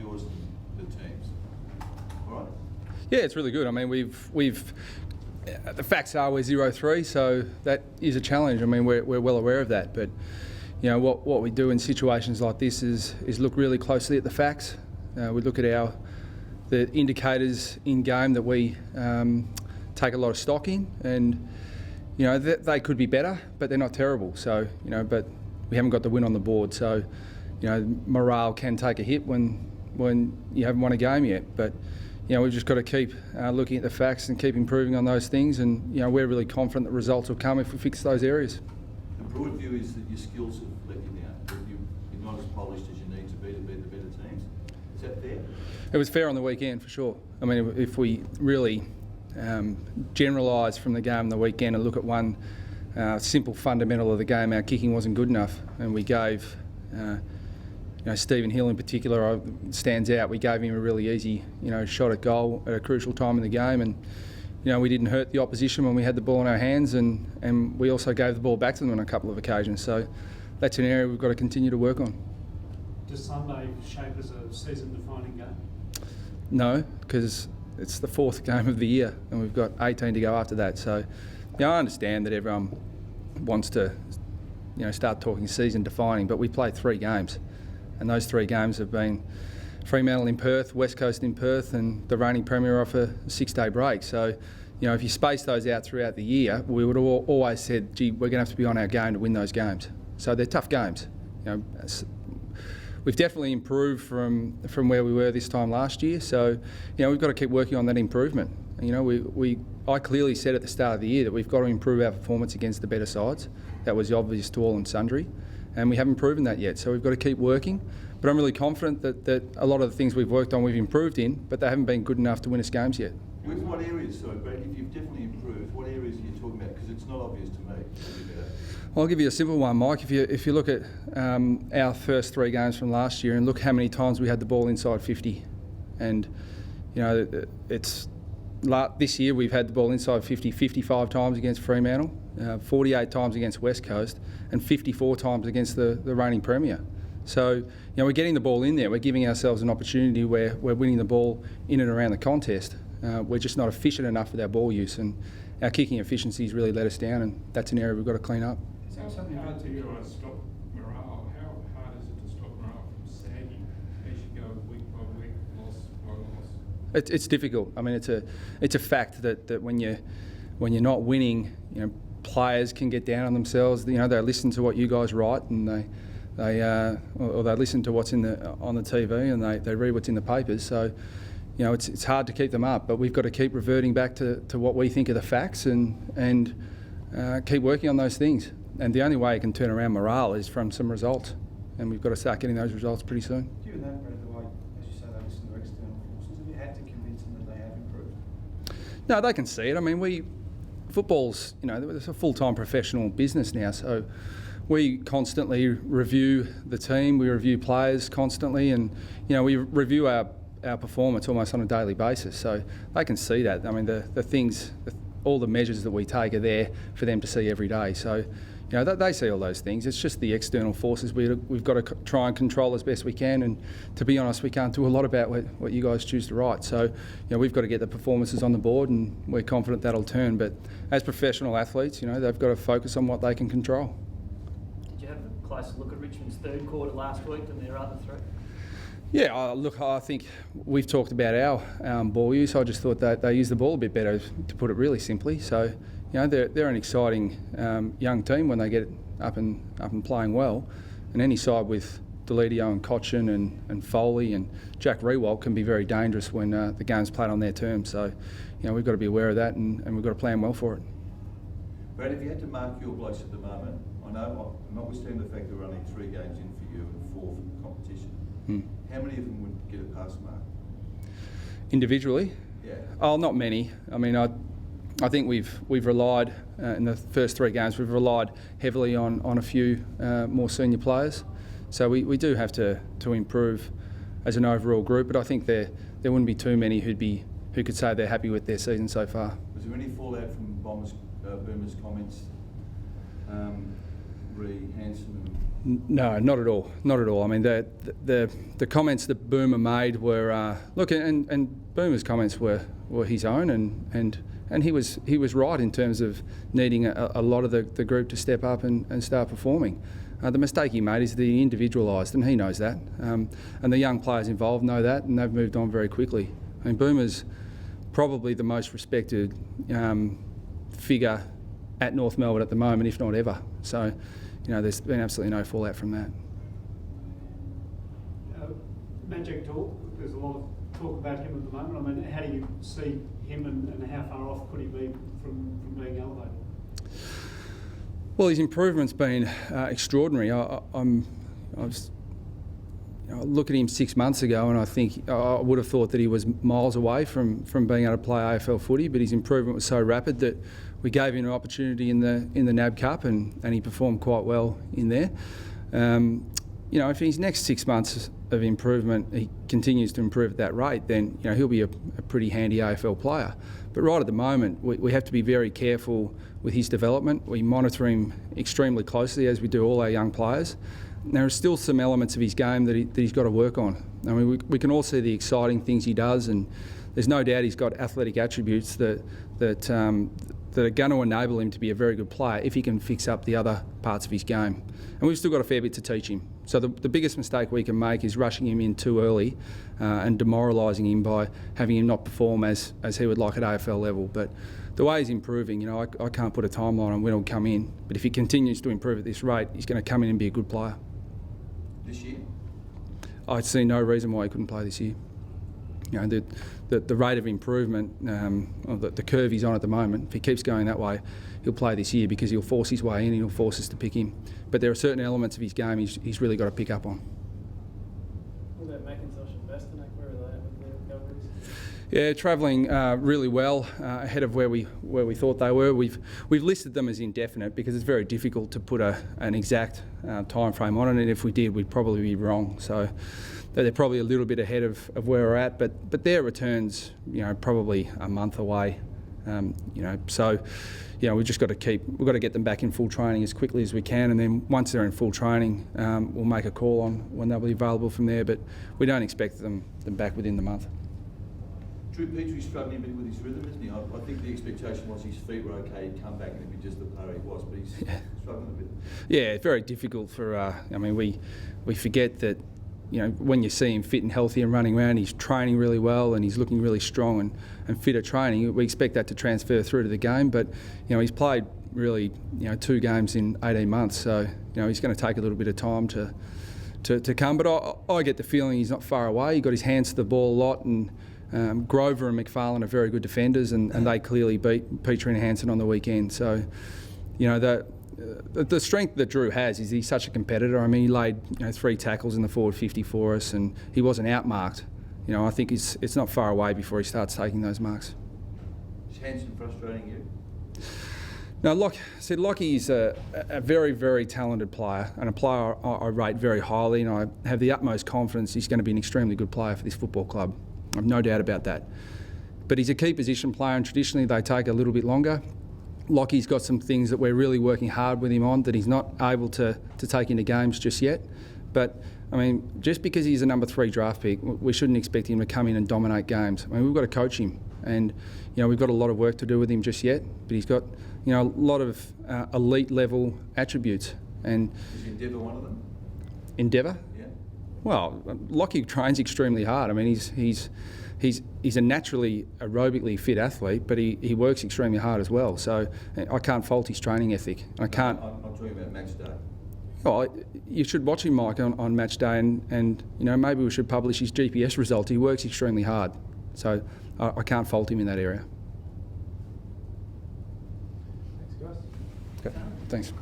yours than the team's. All right? Yeah, it's really good. I mean, we've the facts are we're 0-3, so that is a challenge. I mean, we're well aware of that, but you know what we do in situations like this is look really closely at the facts. We look at the indicators in game that we take a lot of stock in, and you know they could be better, but they're not terrible. So you know, but we haven't got the win on the board. So you know, morale can take a hit when you haven't won a game yet. But you know, we've just got to keep looking at the facts and keep improving on those things. And you know, we're really confident that results will come if we fix those areas. The broad view is that your skills have let you down. That you're not as polished as you need to be the better teams. Is that fair? It was fair on the weekend for sure. I mean, if we really generalise from the game on the weekend and look at one simple fundamental of the game, our kicking wasn't good enough, and we gave, you know, Stephen Hill in particular stands out. We gave him a really easy, you know, shot at goal at a crucial time in the game, and you know, we didn't hurt the opposition when we had the ball in our hands, and we also gave the ball back to them on a couple of occasions. So that's an area we've got to continue to work on. Does Sunday shape as a season-defining game? No, because it's the fourth game of the year and we've got 18 to go after that. So, you know, I understand that everyone wants to, you know, start talking season-defining, but we played 3 games, and those 3 games have been Fremantle in Perth, West Coast in Perth, and the reigning Premier off a 6-day break. So, you know, if you space those out throughout the year, we would have always said, gee, we're going to have to be on our game to win those games. So they're tough games. You know, we've definitely improved from where we were this time last year. So, you know, we've got to keep working on that improvement. You know, I clearly said at the start of the year that we've got to improve our performance against the better sides. That was obvious to all and sundry, and we haven't proven that yet. So we've got to keep working. But I'm really confident that a lot of the things we've worked on we've improved in, but they haven't been good enough to win us games yet. With what areas, sorry, Brad, if you've definitely improved, what areas are you talking about? Because it's not obvious to me. Well, I'll give you a simple one, Mike. If you look at our first 3 games from last year and look how many times we had the ball inside 50, and you know this year we've had the ball inside 50 55 times against Fremantle, 48 times against West Coast, and 54 times against the reigning Premier. So, you know, we're getting the ball in there. We're giving ourselves an opportunity where we're winning the ball in and around the contest. We're just not efficient enough with our ball use, and our kicking efficiency has really let us down, and that's an area we've got to clean up. How hard to stop morale? How hard is it to stop morale from sagging as you go week by week, loss by loss? It's difficult. I mean, it's a fact that when you're not winning, you know, players can get down on themselves. You know, they listen to what you guys write, and they listen to what's on the TV, and they read what's in the papers. So, you know, it's hard to keep them up, but we've got to keep reverting back to what we think are the facts and keep working on those things. And the only way you can turn around morale is from some results, and we've got to start getting those results pretty soon. Given that, Brad, the way, as you say, they listen to external forces, have you had to convince them that they have improved? No, they can see it. I mean, football's, you know, it's a full-time professional business now, so we constantly review the team, we review players constantly, and you know, we review our performance almost on a daily basis. So they can see that. I mean, the things, all the measures that we take are there for them to see every day. So, you know, they see all those things. It's just the external forces we've got to try and control as best we can. And to be honest, we can't do a lot about what you guys choose to write. So, you know, we've got to get the performances on the board, and we're confident that'll turn. But as professional athletes, you know, they've got to focus on what they can control. Did you have a closer look at Richmond's third quarter last week than their other 3? Yeah, look, I think we've talked about our ball use. I just thought that they used the ball a bit better, to put it really simply. So, you know, they're an exciting young team when they get up and playing well. And any side with Deledio and Cochin and Foley and Jack Rewalt can be very dangerous when the game's played on their terms. So, you know, we've got to be aware of that, and we've got to plan well for it. Brad, if you had to mark your blokes at the moment, I know, notwithstanding the fact that we're only 3 games in for you and 4 for the competition, how many of them would get a pass mark? Individually? Yeah. Oh, not many. I mean, I think we've relied in the first 3 games. We've relied heavily on a few more senior players, so we do have to improve as an overall group. But I think there wouldn't be too many who could say they're happy with their season so far. Was there any fallout from Boomers' comments re Hansen? No, not at all. Not at all. I mean, the comments that Boomer made were look, and Boomer's comments were his own, and he was right in terms of needing a lot of the group to step up and start performing. The mistake he made is that he individualised, and he knows that. And the young players involved know that, and they've moved on very quickly. I mean, Boomer's probably the most respected figure at North Melbourne at the moment, if not ever. So, you know, there's been absolutely no fallout from that. Magic talk, there's a lot of talk about him at the moment. I mean, how do you see him and how far off could he be from being elevated? Well, his improvement's been extraordinary. I look at him 6 months ago, and I think I would have thought that he was miles away from being able to play AFL footy, but his improvement was so rapid that we gave him an opportunity in the NAB Cup, and he performed quite well in there. You know, if his next 6 months of improvement, he continues to improve at that rate, then you know he'll be a pretty handy AFL player. But right at the moment, we have to be very careful with his development. We monitor him extremely closely, as we do all our young players. There are still some elements of his game that he's got to work on. I mean, we can all see the exciting things he does, and there's no doubt he's got athletic attributes that are going to enable him to be a very good player if he can fix up the other parts of his game. And we've still got a fair bit to teach him. So the biggest mistake we can make is rushing him in too early and demoralising him by having him not perform as he would like at AFL level. But the way he's improving, you know, I can't put a timeline on when he'll come in. But if he continues to improve at this rate, he's going to come in and be a good player. This year? I see no reason why he couldn't play this year. You know, the rate of improvement, or the curve he's on at the moment, if he keeps going that way, he'll play this year because he'll force his way in and he'll force us to pick him. But there are certain elements of his game he's really got to pick up on. What about McIntosh and Bastanek? Where are they at with their recoveries? Yeah, travelling really well ahead of where we thought they were. We've listed them as indefinite because it's very difficult to put an exact time frame on it, and if we did, we'd probably be wrong. So they're probably a little bit ahead of where we're at, but their returns, you know, probably a month away. You know, so you know, we've got to get them back in full training as quickly as we can, and then once they're in full training, we'll make a call on when they'll be available from there. But we don't expect them back within the month. Drew Petrie's struggling a bit with his rhythm, isn't he? I think the expectation was his feet were okay, he'd come back and it'd be just the player he was, but he's struggling a bit. Yeah, it's very difficult for. I mean, we forget that. You know, when you see him fit and healthy and running around, he's training really well and he's looking really strong and fit at training. We expect that to transfer through to the game, but you know, he's played really 2 games in 18 months, so you know he's going to take a little bit of time to come. But I get the feeling he's not far away. He got his hands to the ball a lot, and Grover and McFarlane are very good defenders, and they clearly beat Petrie and Hansen on the weekend. So you know the strength that Drew has is he's such a competitor. I mean, he laid 3 tackles in the forward 50 for us, and he wasn't outmarked. You know, I think it's not far away before he starts taking those marks. Is Hansen frustrating you? No, Lockie's a very, very talented player, and a player I rate very highly, and I have the utmost confidence he's going to be an extremely good player for this football club. I've no doubt about that. But he's a key position player, and traditionally they take a little bit longer. Lockie's got some things that we're really working hard with him on that he's not able to take into games just yet. But, I mean, just because he's a number 3 draft pick, we shouldn't expect him to come in and dominate games. I mean, we've got to coach him. And, you know, we've got a lot of work to do with him just yet. But he's got, you know, a lot of elite level attributes. And is Endeavour one of them? Endeavour? Yeah. Well, Lockie trains extremely hard. I mean, he's a naturally aerobically fit athlete, but he works extremely hard as well. So I can't fault his training ethic. I'm talking about match day. Oh, you should watch him, Mike, on match day, and you know, maybe we should publish his GPS results. He works extremely hard, so I can't fault him in that area. Thanks, guys. Okay. Thanks.